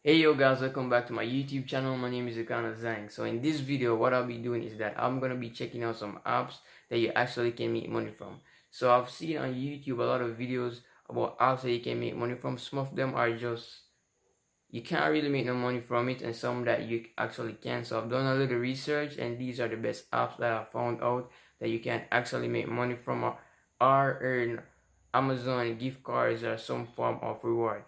Hey yo guys, welcome back to my YouTube channel. My name is Akana Zhang. So in this video, what I'll be doing is that I'm gonna be checking out some apps that you actually can make money from. So I've seen on YouTube a lot of videos about apps that you can make money from. Some of them are just you can't really make no money from it, and some that you actually can. So I've done a little research, and these are the best apps that I found out that you can actually make money from or earn Amazon gift cards or some form of reward.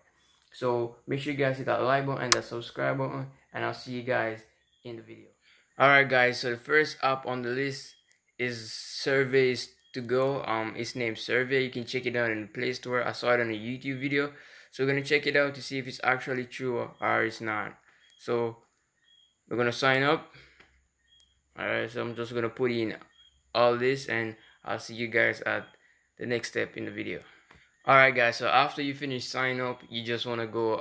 So make sure you guys hit that like button and that subscribe button, and I'll see you guys in the video. Alright guys, so the first app on the list is Surveys to Go. It's named Survey. You can check it out in the Play Store. I saw it on a YouTube video. So we're gonna check it out to see if it's actually true or it's not. So we're gonna sign up. Alright, so I'm just gonna put in all this and I'll see you guys at the next step in the video. Alright guys, so after you finish sign up, you just want to go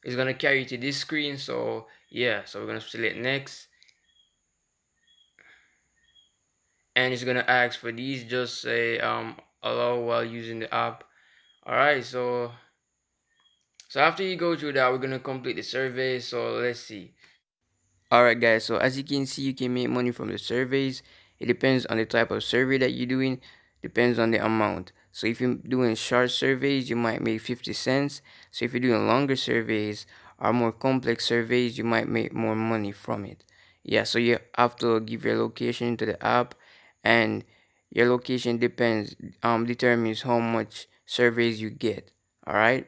it's gonna carry you to this screen. So yeah, so we're gonna select next, and it's gonna ask for these. Just say allow while using the app. Alright, so after you go through that, we're gonna complete the survey. So let's see. Alright guys, so as you can see, you can make money from the surveys. It depends on the type of survey that you're doing, depends on the amount. So if you're doing short surveys, you might make 50 cents. So if you're doing longer surveys or more complex surveys, you might make more money from it. Yeah, so you have to give your location to the app, and your location determines how much surveys you get. Alright?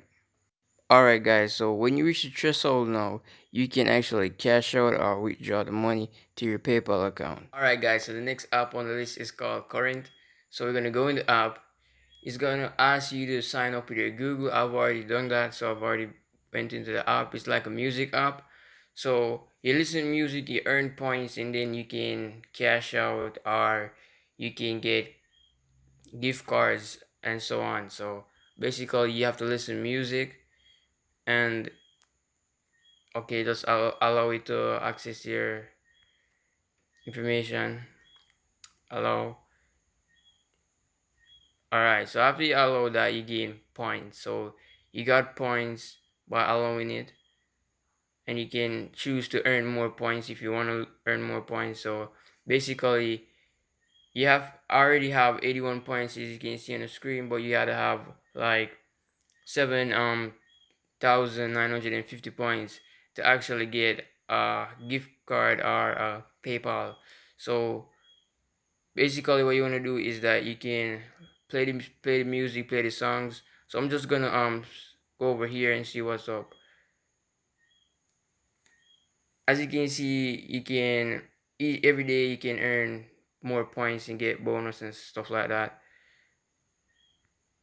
Alright guys, so when you reach the threshold now, you can actually cash out or withdraw the money to your PayPal account. Alright guys, so the next app on the list is called Current. So we're gonna go in the app. It's gonna ask you to sign up with your Google. I've already done that, so I've already went into the app. It's like a music app. So you listen to music, you earn points, and then you can cash out or you can get gift cards and so on. So basically you have to listen to music, and okay, just allow it to access your information. Allow. Alright, so after you allow that, you gain points. So you got points by allowing it, and you can choose to earn more points if you want to earn more points. So basically you already have 81 points, as you can see on the screen, but you gotta have like 7,950 points to actually get a gift card or a PayPal. So basically what you want to do is that you can play the music, play the songs. So I'm just gonna go over here and see what's up. As you can see, you can every day you can earn more points and get bonus and stuff like that.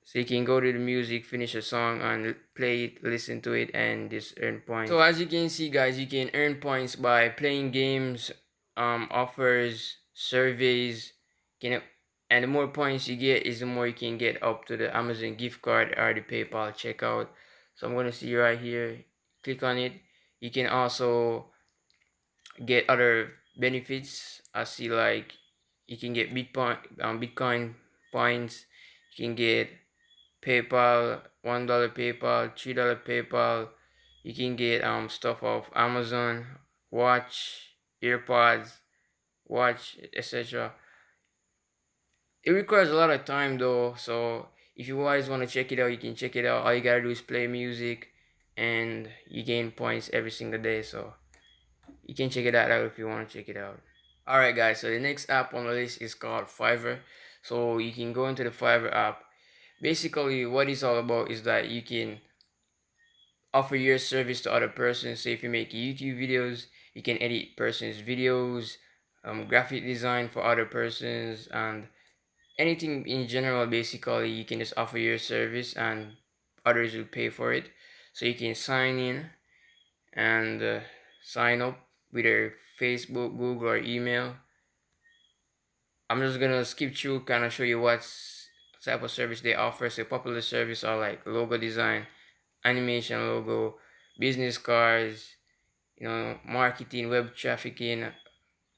So you can go to the music, finish a song, and play it, listen to it, and just earn points. So as you can see, guys, you can earn points by playing games, offers, surveys. And the more points you get, is the more you can get up to the Amazon gift card or the PayPal checkout. So I'm gonna see right here. Click on it. You can also get other benefits. I see like you can get Bitcoin points. You can get PayPal, $1 PayPal, $3 PayPal. You can get stuff off Amazon, watch, earpods, watch, etc. It requires a lot of time though, so if you guys want to check it out, you can check it out. All you gotta do is play music, and you gain points every single day. So you can check it out if you want to check it out. Alright guys, so the next app on the list is called Fiverr. So you can go into the Fiverr app. Basically what it's all about is that you can offer your service to other persons. So if you make YouTube videos, you can edit persons' videos, graphic design for other persons, and anything in general. Basically you can just offer your service and others will pay for it. So you can sign in and sign up with your Facebook, Google, or email. I'm just gonna skip through, kind of show you what type of service they offer. So popular service are like logo design, animation logo, business cards, marketing, web trafficking,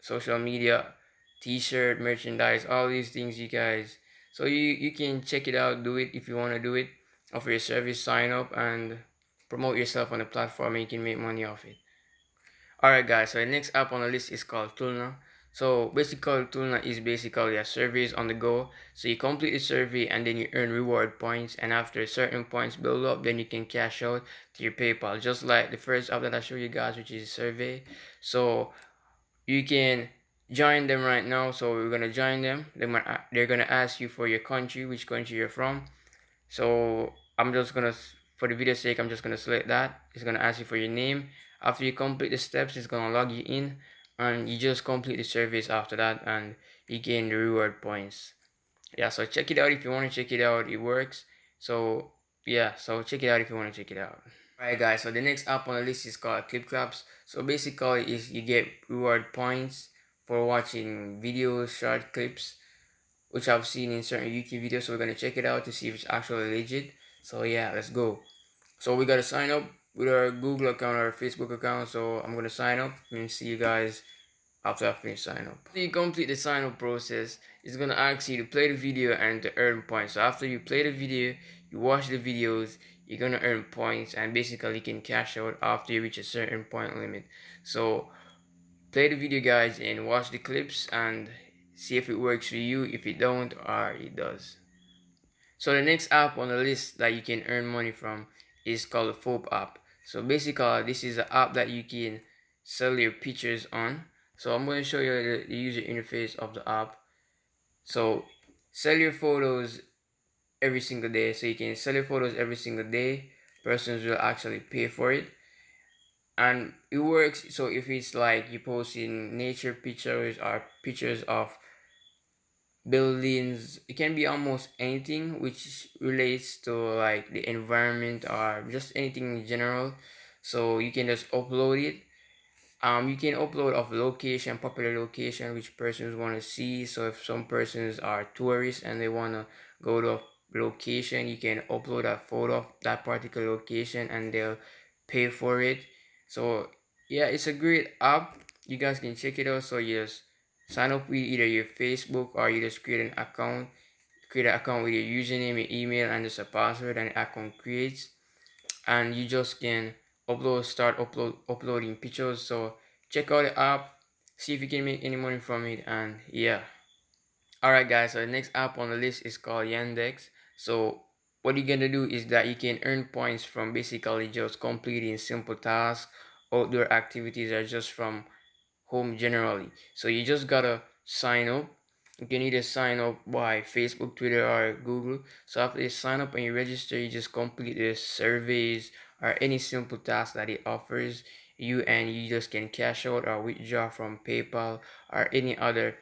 social media, t-shirt, merchandise, all these things, you guys. So you can check it out, do it if you want to do it, offer your service, sign up, and promote yourself on the platform and you can make money off it. Alright guys, so the next app on the list is called Tuna. So basically Tuna is basically a surveys on the go. So you complete the survey and then you earn reward points, and after certain points build up, then you can cash out to your PayPal, just like the first app that I showed you guys, which is survey. So you can join them right now. So we're gonna join them. They're gonna ask you for your country, which country you're from. So I'm just gonna, for the video sake, I'm just gonna select that. It's gonna ask you for your name. After you complete the steps, it's gonna log you in, and you just complete the service after that, and you gain the reward points. Yeah, so check it out if you want to check it out. It works. So yeah, so check it out if you want to check it out. Alright guys, so the next app on the list is called Clip Claps. So basically is you get reward points for watching videos, short clips, which I've seen in certain YouTube videos. So we're gonna check it out to see if it's actually legit. So yeah, let's go. So we gotta sign up with our Google account or Facebook account. So I'm gonna sign up and see you guys after I finish sign up. After you complete the sign up process, it's gonna ask you to play the video and to earn points. So after you play the video, you watch the videos, you're gonna earn points, and basically you can cash out after you reach a certain point limit. So play the video guys and watch the clips and see if it works for you. If it don't, or it does. So the next app on the list that you can earn money from is called the Phobe app. So basically this is an app that you can sell your pictures on. So I'm going to show you the user interface of the app. So sell your photos every single day. So you can sell your photos every single day. Persons will actually pay for it, and it works. So if it's like you posting nature pictures or pictures of buildings, it can be almost anything which relates to like the environment or just anything in general. So you can just upload it. You can upload of location, popular location which persons want to see. So if some persons are tourists and they want to go to a location, you can upload a photo of that particular location and they'll pay for it. So yeah, it's a great app. You guys can check it out. So you just sign up with either your Facebook, or you just create an account. Create an account with your username, your email, and just a password, and the account creates. And you just can start uploading pictures. So check out the app, see if you can make any money from it, and yeah. Alright guys, so the next app on the list is called Yandex. So what you're gonna do is that you can earn points from basically just completing simple tasks, outdoor activities, or just from home generally. So you just gotta sign up. You can either sign up by Facebook, Twitter, or Google. So after you sign up and you register, you just complete the surveys or any simple task that it offers you, and you just can cash out or withdraw from PayPal or any other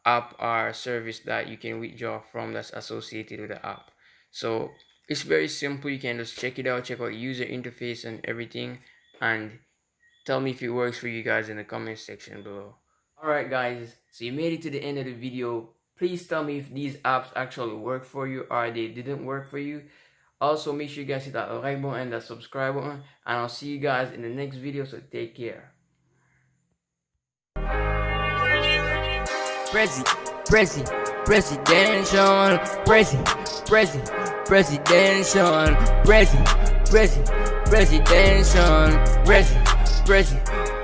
app or service that you can withdraw from that's associated with the app. So it's very simple. You can just check it out, check out user interface and everything, and tell me if it works for you guys in the comment section below. Alright guys, so you made it to the end of the video. Please tell me if these apps actually work for you or they didn't work for you. Also make sure you guys hit that like button and that subscribe button, and I'll see you guys in the next video, so take care. Presidential, presidential,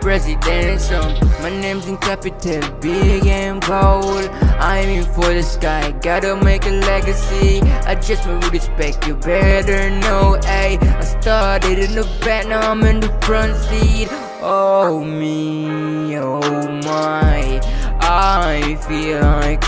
presidential. My name's in capital, big and bold. I'm in for the sky, gotta make a legacy. I just with respect, you better know. Ayy, I started in the back, now I'm in the front seat. Oh me, oh my, I feel like